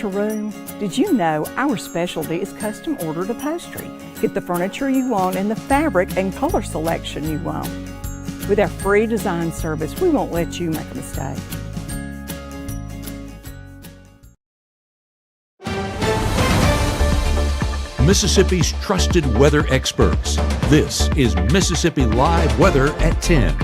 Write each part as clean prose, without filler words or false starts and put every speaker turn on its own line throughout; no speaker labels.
Furniture Room. Did you know our specialty is custom ordered upholstery? Get the furniture you want in the fabric and color selection you want. With our free design service, we won't let you make a mistake.
Mississippi's trusted weather experts. This is Mississippi Live Weather at 10.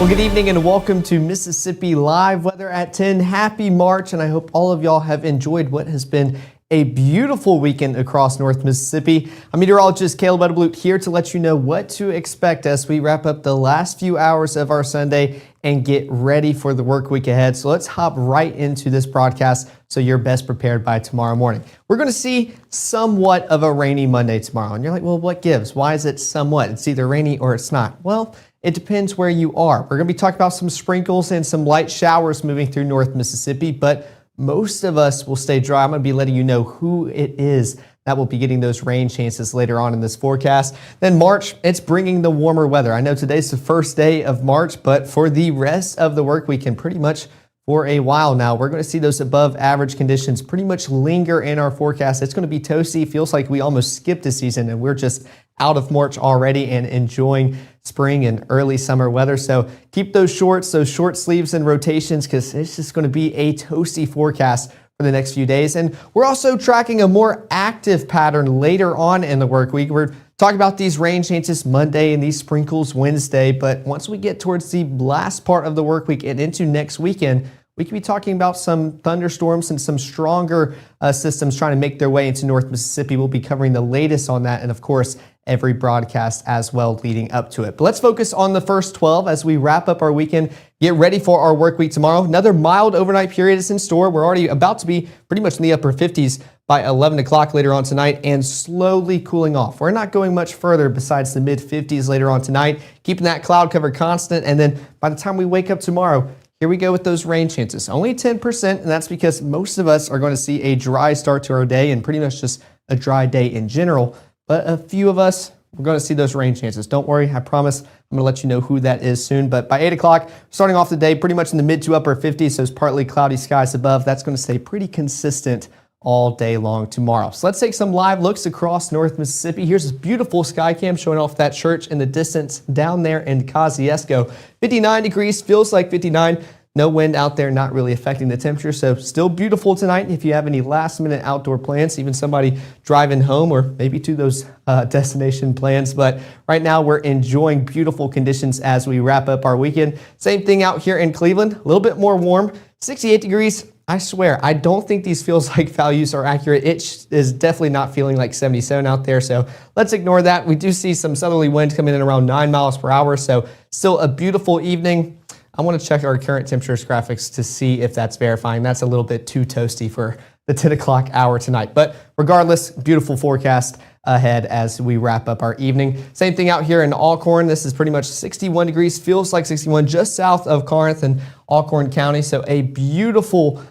Well, good evening and welcome to Mississippi Live Weather at 10. Happy March, and I hope all of y'all have enjoyed what has been a beautiful weekend across North Mississippi. I'm meteorologist Caleb Edelblut here to let you know what to expect as we wrap up the last few hours of our Sunday and get ready for the work week ahead. So let's hop right into this broadcast so you're best prepared by tomorrow morning. We're going to see somewhat of a rainy Monday tomorrow. And you're like, well, what gives? Why is it somewhat? It's either rainy or it's not. Well, it depends where you are. We're going to be talking about some sprinkles and some light showers moving through North Mississippi, but most of us will stay dry. I'm going to be letting you know who it is that will be getting those rain chances later on in this forecast. Then March, it's bringing the warmer weather. I know today's the first day of March, but for the rest of the work week and pretty much for a while now, we're going to see those above average conditions pretty much linger in our forecast. It's going to be toasty. Feels like we almost skipped a season and we're just out of March already and enjoying spring and early summer weather. So keep those shorts, those short sleeves and rotations, because it's just going to be a toasty forecast for the next few days. And we're also tracking a more active pattern later on in the work week. We're talking about these rain chances Monday and these sprinkles Wednesday. But once we get towards the last part of the work week and into next weekend, we could be talking about some thunderstorms and some stronger systems trying to make their way into North Mississippi. We'll be covering the latest on that and, of course, every broadcast as well leading up to it. But let's focus on the first 12 as we wrap up our weekend. Get ready for our work week tomorrow. Another mild overnight period is in store. We're already about to be pretty much in the upper 50s by 11 o'clock later on tonight and slowly cooling off. We're not going much further besides the mid 50s later on tonight, keeping that cloud cover constant. And then by the time we wake up tomorrow, here we go with those rain chances. Only 10%, and that's because most of us are going to see a dry start to our day and pretty much just a dry day in general. But a few of us, we're going to see those rain chances. Don't worry, I promise I'm going to let you know who that is soon. But by 8 o'clock, starting off the day pretty much in the mid to upper 50s, so it's partly cloudy skies above. That's going to stay pretty consistent all day long tomorrow. So let's take some live looks across North Mississippi. Here's this beautiful sky cam showing off that church in the distance down there in Kosciuszko. 59 degrees, feels like 59. No wind out there, not really affecting the temperature, so still beautiful tonight. If you have any last-minute outdoor plans, even somebody driving home or maybe to those destination plans. But right now, we're enjoying beautiful conditions as we wrap up our weekend. Same thing out here in Cleveland, a little bit more warm, 68 degrees. I swear, I don't think these feels like values are accurate. It is definitely not feeling like 77 out there, so let's ignore that. We do see some southerly wind coming in around 9 miles per hour, so still a beautiful evening. I want to check our current temperatures graphics to see if that's verifying. That's a little bit too toasty for the 10 o'clock hour tonight. But regardless, beautiful forecast ahead as we wrap up our evening. Same thing out here in Alcorn. This is pretty much 61 degrees, feels like 61 just south of Corinth and Alcorn County. So a beautiful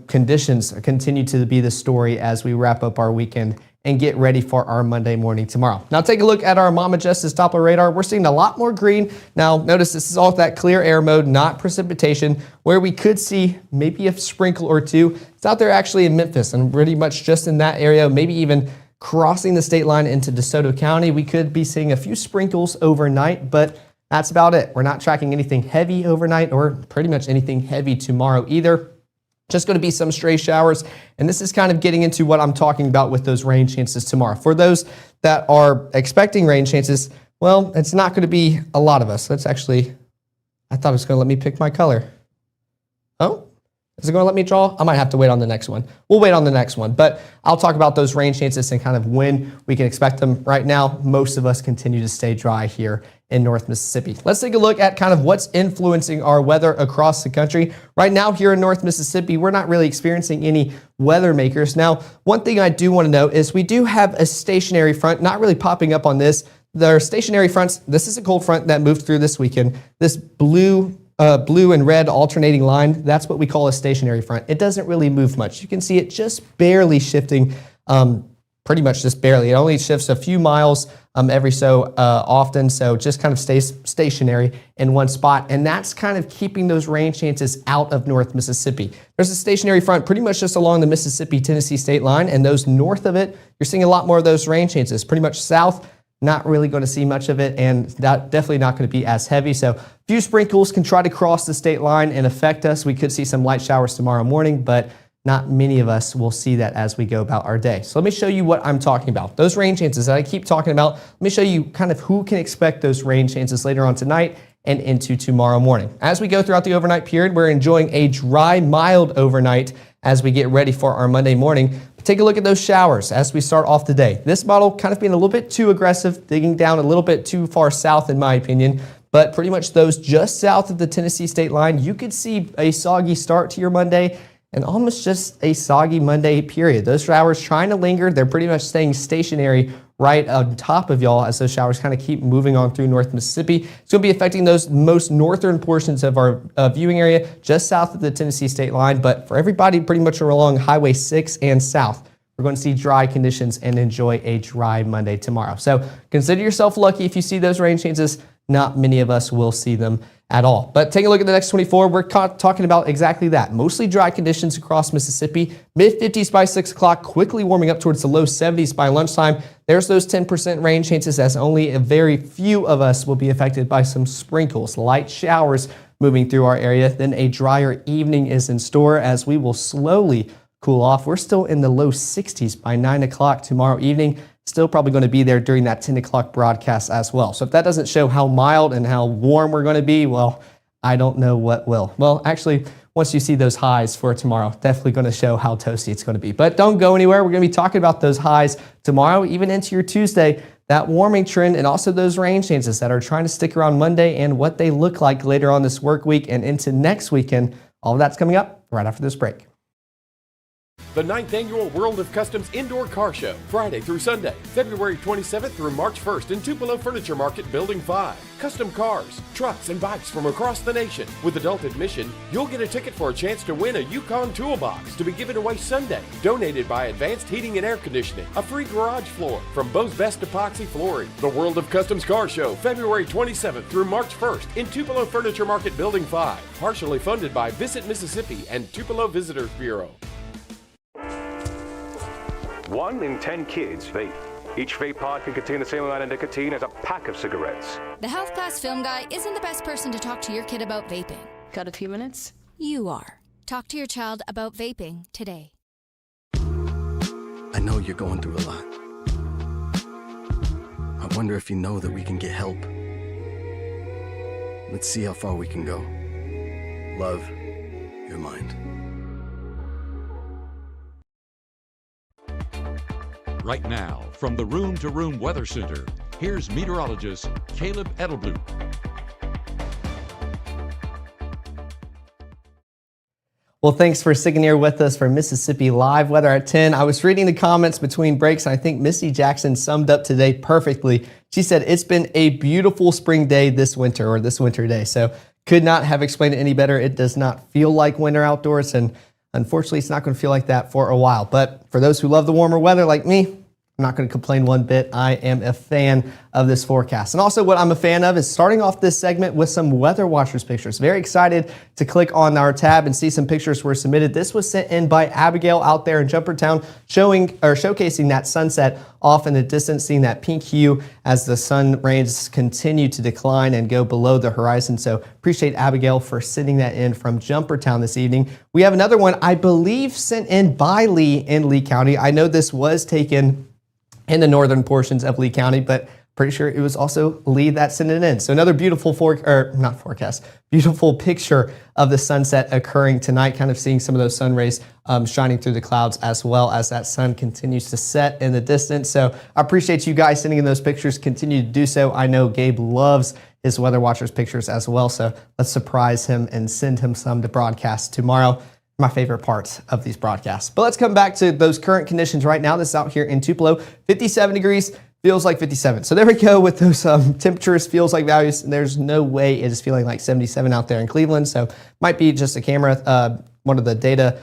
conditions continue to be the story as we wrap up our weekend and get ready for our Monday morning tomorrow. Now take a look at our Mama Justice Doppler radar. We're seeing a lot more green. Now notice this is all that clear air mode, not precipitation, where we could see maybe a sprinkle or two. It's out there actually in Memphis and pretty much just in that area, maybe even crossing the state line into DeSoto County. We could be seeing a few sprinkles overnight, but that's about it. We're not tracking anything heavy overnight or pretty much anything heavy tomorrow either. Just going to be some stray showers, and this is kind of getting into what I'm talking about with those rain chances tomorrow. For those that are expecting rain chances, well, it's not going to be a lot of us. That's actually, I thought it was going to let me pick my color. Oh, is it going to let me draw? I might have to wait on the next one. We'll wait on the next one, but I'll talk about those rain chances and kind of when we can expect them. Right now, most of us continue to stay dry here in North Mississippi. Let's take a look at kind of what's influencing our weather across the country. Right now here in North Mississippi, we're not really experiencing any weather makers. Now, one thing I do want to note is we do have a stationary front, not really popping up on this. There are stationary fronts. This is a cold front that moved through this weekend. This blue and red alternating line, that's what we call a stationary front. It doesn't really move much. You can see it just barely shifting, pretty much just barely. It only shifts a few miles every so often. So just kind of stays stationary in one spot. And that's kind of keeping those rain chances out of North Mississippi. There's a stationary front pretty much just along the Mississippi-Tennessee state line. And those north of it, you're seeing a lot more of those rain chances. Pretty much south, not really going to see much of it, and that definitely not going to be as heavy. So a few sprinkles can try to cross the state line and affect us. We could see some light showers tomorrow morning, but not many of us will see that as we go about our day. So let me show you what I'm talking about. Those rain chances that I keep talking about, let me show you kind of who can expect those rain chances later on tonight and into tomorrow morning. As we go throughout the overnight period, we're enjoying a dry, mild overnight as we get ready for our Monday morning. Take a look at those showers as we start off the day. This model kind of being a little bit too aggressive, digging down a little bit too far south in my opinion, but pretty much those just south of the Tennessee state line, you could see a soggy start to your Monday and almost just a soggy Monday period. Those showers trying to linger, they're pretty much staying stationary right on top of y'all as those showers kind of keep moving on through North Mississippi. It's going to be affecting those most northern portions of our viewing area just south of the Tennessee state line. But for everybody pretty much along Highway 6 and south, we're going to see dry conditions and enjoy a dry Monday tomorrow. So consider yourself lucky if you see those rain chances. Not many of us will see them at all. But take a look at the next 24. We're talking about exactly that. Mostly dry conditions across Mississippi. Mid-50s by 6 o'clock, quickly warming up towards the low 70s by lunchtime. There's those 10% rain chances as only a very few of us will be affected by some sprinkles. Light showers moving through our area. Then a drier evening is in store as we will slowly cool off. We're still in the low 60s by 9 o'clock tomorrow evening. Still probably going to be there during that 10 o'clock broadcast as well. So if that doesn't show how mild and how warm we're going to be, well, I don't know what will. Well, actually, once you see those highs for tomorrow, definitely going to show how toasty it's going to be. But don't go anywhere. We're going to be talking about those highs tomorrow, even into your Tuesday, that warming trend, and also those rain chances that are trying to stick around Monday and what they look like later on this work week and into next weekend. All of that's coming up right after this break.
The 9th Annual World of Customs Indoor Car Show, Friday through Sunday, February 27th through March 1st in Tupelo Furniture Market, Building 5. Custom cars, trucks, and bikes from across the nation. With adult admission, you'll get a ticket for a chance to win a Yukon Toolbox to be given away Sunday. Donated by Advanced Heating and Air Conditioning. A free garage floor from Bo's Best Epoxy Flooring. The World of Customs Car Show, February 27th through March 1st in Tupelo Furniture Market, Building 5. Partially funded by Visit Mississippi and Tupelo Visitors Bureau.
1 in 10 kids vape. Each vape pod can contain the same amount of nicotine as a pack of cigarettes.
The Health Class Film Guy isn't the best person to talk to your kid about vaping.
Got a few minutes?
You are. Talk to your child about vaping today.
I know you're going through a lot. I wonder if you know that we can get help. Let's see how far we can go. Love, your mind.
Right now, from the Room to Room Weather Center, here's meteorologist Caleb Edelblut.
Well, thanks for sticking here with us for Mississippi Live Weather at 10. I was reading the comments between breaks, and I think Missy Jackson summed up today perfectly. She said, it's been a beautiful spring day this winter, or this winter day. So could not have explained it any better. It does not feel like winter outdoors, and unfortunately, it's not going to feel like that for a while. But for those who love the warmer weather like me, I'm not going to complain one bit. I am a fan of this forecast. And also what I'm a fan of is starting off this segment with some Weather Watchers pictures. Very excited to click on our tab and see some pictures were submitted. This was sent in by Abigail out there in Jumpertown, showcasing that sunset off in the distance, seeing that pink hue as the sun rays continue to decline and go below the horizon. So appreciate Abigail for sending that in from Jumpertown this evening. We have another one, I believe, sent in by Lee in Lee County. I know this was taken in the northern portions of Lee County, but pretty sure it was also Lee that sent it in. So another beautiful beautiful picture of the sunset occurring tonight, kind of seeing some of those sun rays shining through the clouds as well as that sun continues to set in the distance. So I appreciate you guys sending in those pictures. Continue to do so. I know Gabe loves his Weather Watchers pictures as well. So let's surprise him and send him some to broadcast tomorrow. My favorite parts of these broadcasts. But let's come back to those current conditions right now. This is out here in Tupelo, 57 degrees, feels like 57. So there we go with those temperatures, feels like values. There's no way it is feeling like 77 out there in Cleveland. So might be just a camera, one of the data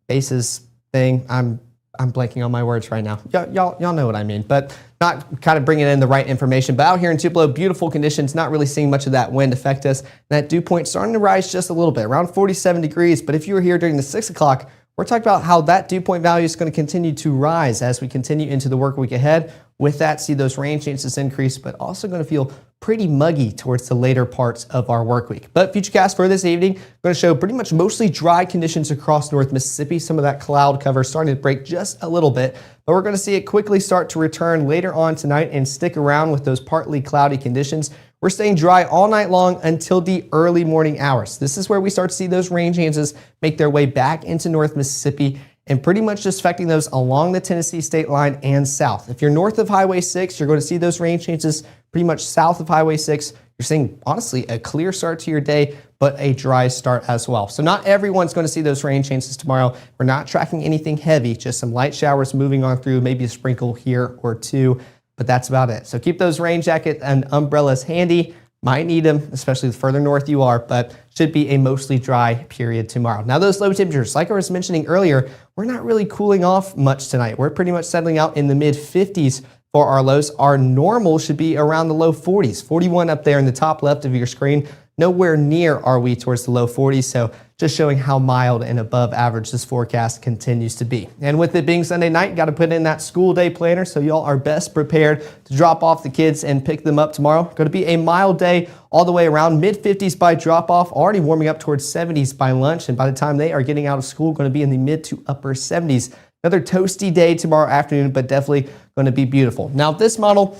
bases thing. I'm I'm blanking on my words right now. Y'all know what I mean, but not kind of bringing in the right information. But out here in Tupelo, beautiful conditions, not really seeing much of that wind affect us. And that dew point starting to rise just a little bit, around 47 degrees. But if you were here during the 6 o'clock, we're talking about how that dew point value is going to continue to rise as we continue into the work week ahead. With that, see those rain chances increase, but also going to feel pretty muggy towards the later parts of our work week. But Futurecast for this evening, going to show pretty much mostly dry conditions across North Mississippi. Some of that cloud cover starting to break just a little bit, but we're going to see it quickly start to return later on tonight and stick around with those partly cloudy conditions. We're staying dry all night long until the early morning hours. This is where we start to see those rain chances make their way back into North Mississippi and pretty much just affecting those along the Tennessee state line and south. If you're north of Highway 6, you're going to see those rain chances pretty much south of Highway 6. You're seeing, honestly, a clear start to your day, but a dry start as well. So not everyone's going to see those rain chances tomorrow. We're not tracking anything heavy, just some light showers moving on through, maybe a sprinkle here or two, but that's about it. So keep those rain jacket and umbrellas handy. Might need them, especially the further north you are, but should be a mostly dry period tomorrow. Now those low temperatures, like I was mentioning earlier, we're not really cooling off much tonight. We're pretty much settling out in the mid 50s for our lows. Our normal should be around the low 40s, 41 up there in the top left of your screen. Nowhere near are we towards the low 40s, so just showing how mild and above average this forecast continues to be. And with it being Sunday night, got to put in that school day planner so y'all are best prepared to drop off the kids and pick them up tomorrow. Going to be a mild day all the way around, mid 50s by drop off, already warming up towards 70s by lunch, and by the time they are getting out of school, going to be in the mid to upper 70s. Another toasty day tomorrow afternoon, but definitely going to be beautiful. Now this model,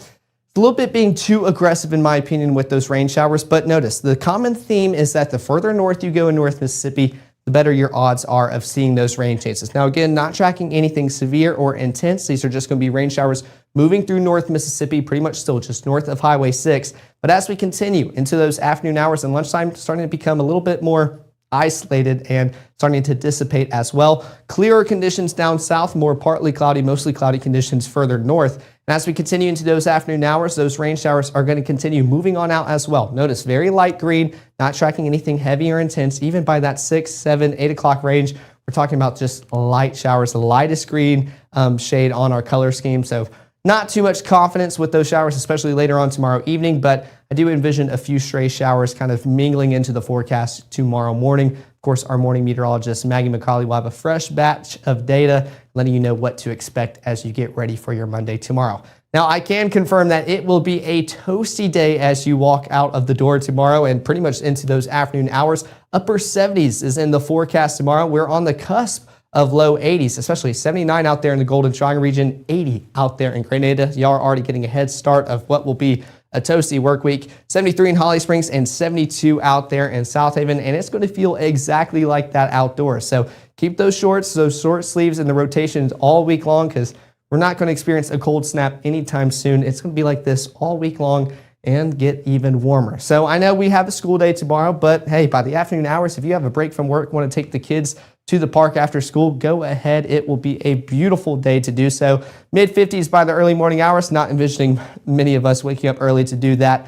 a little bit being too aggressive in my opinion with those rain showers, but notice the common theme is that the further north you go in North Mississippi, the better your odds are of seeing those rain chances. Now again, not tracking anything severe or intense. These are just going to be rain showers moving through North Mississippi, pretty much still just north of Highway 6. But as we continue into those afternoon hours and lunchtime, starting to become a little bit more isolated and starting to dissipate as well. Clearer conditions down south, more partly cloudy, mostly cloudy conditions further north. And as we continue into those afternoon hours, those rain showers are going to continue moving on out as well. Notice very light green, not tracking anything heavy or intense, even by that 6, 7, 8 o'clock range. We're talking about just light showers, the lightest green shade on our color scheme. So not too much confidence with those showers, especially later on tomorrow evening, but I do envision a few stray showers kind of mingling into the forecast tomorrow morning. Of course, our morning meteorologist, Maggie McCauley, will have a fresh batch of data letting you know what to expect as you get ready for your Monday tomorrow. Now, I can confirm that it will be a toasty day as you walk out of the door tomorrow and pretty much into those afternoon hours. Upper 70s is in the forecast tomorrow. We're on the cusp of low 80s, especially 79 out there in the Golden Triangle region, 80 out there in Grenada. Y'all are already getting a head start of what will be a toasty work week. 73 in Holly Springs and 72 out there in South Haven, and it's going to feel exactly like that outdoors. So keep those shorts, those short sleeves in the rotations all week long, because we're not going to experience a cold snap anytime soon. It's going to be like this all week long and get even warmer. So I know we have a school day tomorrow, but hey, by the afternoon hours, if you have a break from work, want to take the kids to the park after school, go ahead. It will be a beautiful day to do so. Mid 50s by the early morning hours, not envisioning many of us waking up early to do that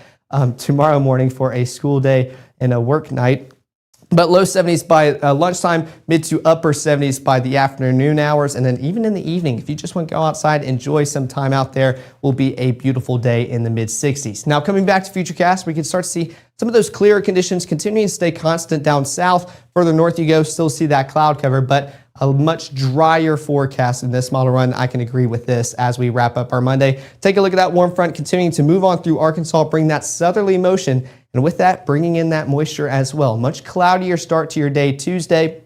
tomorrow morning for a school day and a work night. But low 70s by lunchtime, mid to upper 70s by the afternoon hours. And then even in the evening, if you just want to go outside, enjoy some time out there, will be a beautiful day in the mid 60s. Now coming back to Futurecast, we can start to see some of those clearer conditions continuing to stay constant down south. Further north you go, still see that cloud cover, but a much drier forecast in this model run. I can agree with this as we wrap up our Monday. Take a look at that warm front continuing to move on through Arkansas, bring that southerly motion, and with that, bringing in that moisture as well. Much cloudier start to your day Tuesday.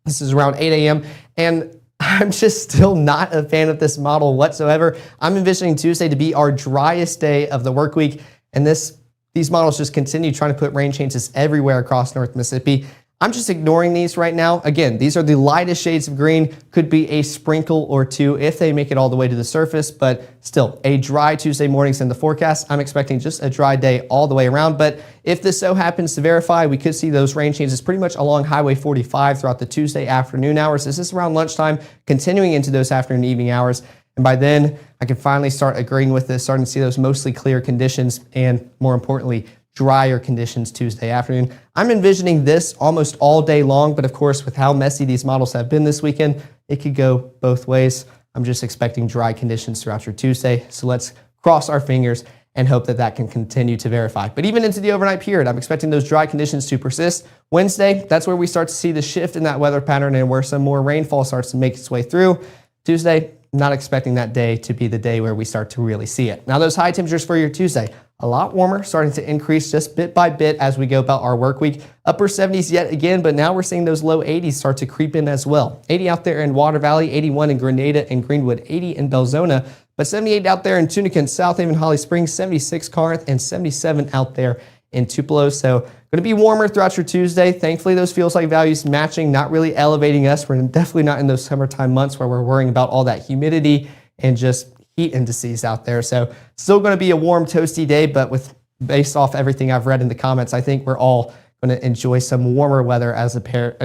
This is around 8 a.m. and I'm just still not a fan of this model whatsoever. I'm envisioning Tuesday to be our driest day of the work week, and these models just continue trying to put rain chances everywhere across North Mississippi. I'm just ignoring these right now. Again, these are the lightest shades of green. Could be a sprinkle or two if they make it all the way to the surface, but still a dry Tuesday mornings in the forecast. I'm expecting just a dry day all the way around, but if this so happens to verify, we could see those rain chances pretty much along Highway 45 throughout the Tuesday afternoon hours. This is around lunchtime, continuing into those afternoon evening hours. And by then, I can finally start agreeing with this, starting to see those mostly clear conditions and, more importantly, drier conditions Tuesday afternoon. I'm envisioning this almost all day long, but of course, with how messy these models have been this weekend, it could go both ways. I'm just expecting dry conditions throughout your Tuesday. So let's cross our fingers and hope that that can continue to verify. But even into the overnight period, I'm expecting those dry conditions to persist. Wednesday, that's where we start to see the shift in that weather pattern and where some more rainfall starts to make its way through. Tuesday, not expecting that day to be the day where we start to really see it. Now those high temperatures for your Tuesday, a lot warmer, starting to increase just bit by bit as we go about our work week. Upper 70s yet again, but now we're seeing those low 80s start to creep in as well. 80 out there in Water Valley, 81 in Grenada and Greenwood, 80 in Belzona, but 78 out there in Tunica and South Haven, Holly Springs, 76 Corinth, and 77 out there in Tupelo. So going to be warmer throughout your Tuesday. Thankfully, those feels like values matching, not really elevating us. We're definitely not in those summertime months where we're worrying about all that humidity and just heat indices out there. So still going to be a warm, toasty day, but based off everything I've read in the comments, I think we're all going to enjoy some warmer weather as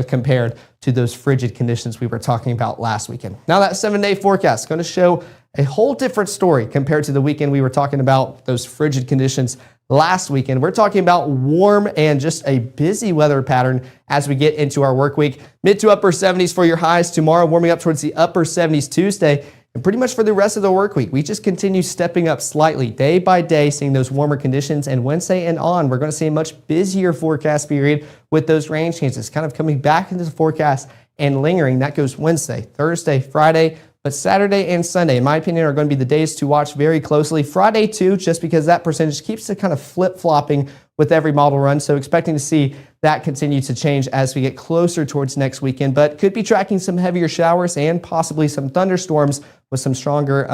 compared to those frigid conditions we were talking about last weekend. Now that 7-day forecast is going to show a whole different story compared to the weekend we were talking about those frigid conditions last weekend. We're talking about warm and just a busy weather pattern as we get into our work week. Mid to upper 70s for your highs tomorrow, warming up towards the upper 70s Tuesday. And pretty much for the rest of the work week, we just continue stepping up slightly day by day, seeing those warmer conditions. And Wednesday and on, we're going to see a much busier forecast period with those rain chances kind of coming back into the forecast and lingering. That goes Wednesday, Thursday, Friday. But Saturday and Sunday, in my opinion, are going to be the days to watch very closely. Friday, too, just because that percentage keeps it kind of flip-flopping with every model run. So expecting to see that continue to change as we get closer towards next weekend. But could be tracking some heavier showers and possibly some thunderstorms with some stronger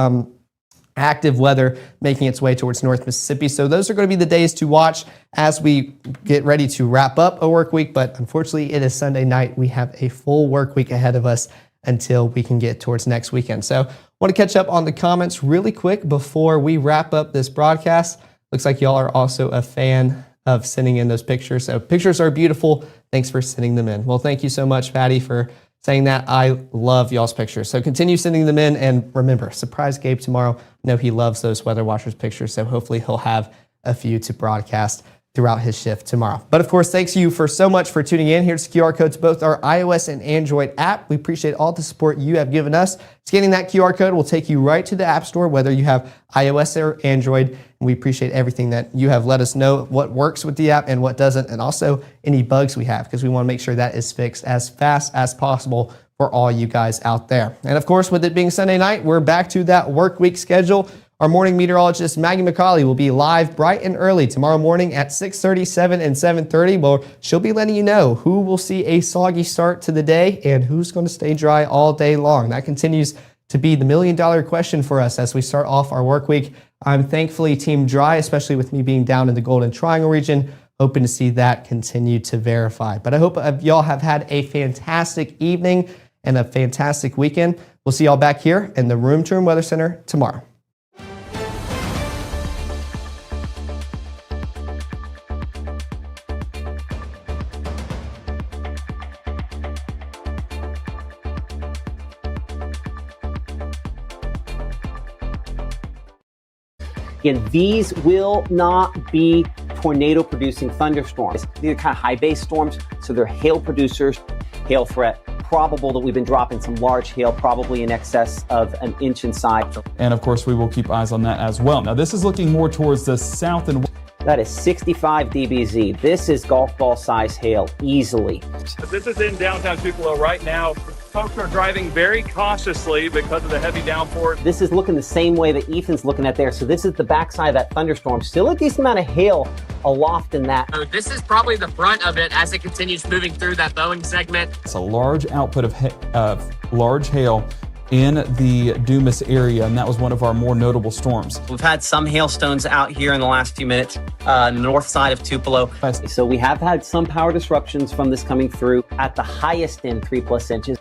active weather making its way towards North Mississippi. So those are going to be the days to watch as we get ready to wrap up a work week. But unfortunately, it is Sunday night. We have a full work week ahead of us until we can get towards next weekend. So I want to catch up on the comments really quick before we wrap up this broadcast. Looks like y'all are also a fan of sending in those pictures. So pictures are beautiful. Thanks for sending them in. Well, thank you so much, Patty, for saying that. I love y'all's pictures. So continue sending them in. And remember, surprise Gabe tomorrow. I know he loves those Weather Watchers pictures. So hopefully he'll have a few to broadcast throughout his shift tomorrow. But of course, thanks you for so much for tuning in. Here's the QR code to both our iOS and Android app. We appreciate all the support you have given us. Scanning that QR code will take you right to the App Store, whether you have iOS or Android. And we appreciate everything that you have let us know, what works with the app and what doesn't, and also any bugs we have, because we want to make sure that is fixed as fast as possible for all you guys out there. And of course, with it being Sunday night, we're back to that work week schedule. Our morning meteorologist, Maggie McCauley, will be live bright and early tomorrow morning at 6:30, 7, and 7:30. Well, she'll be letting you know who will see a soggy start to the day and who's going to stay dry all day long. That continues to be the million-dollar question for us as we start off our work week. I'm thankfully team dry, especially with me being down in the Golden Triangle region, hoping to see that continue to verify. But I hope y'all have had a fantastic evening and a fantastic weekend. We'll see y'all back here in the Room to Room Weather Center tomorrow.
Again, these will not be tornado-producing thunderstorms. These are kind of high-base storms, so they're hail producers, hail threat. Probable that we've been dropping some large hail, probably in excess of an inch inside.
And of course, we will keep eyes on that as well. Now, this is looking more towards the south and west.
That is 65 dBz. This is golf ball size hail, easily.
This is in downtown Tupelo right now. Folks are driving very cautiously because of the heavy downpour.
This is looking the same way that Ethan's looking at there. So this is the backside of that thunderstorm. Still a decent amount of hail aloft in that.
So this is probably the front of it as it continues moving through that Boeing segment.
It's a large output of large hail in the Dumas area, and that was one of our more notable storms.
We've had some hailstones out here in the last few minutes, north side of Tupelo. So we have had some power disruptions from this coming through at the highest end 3+ inches.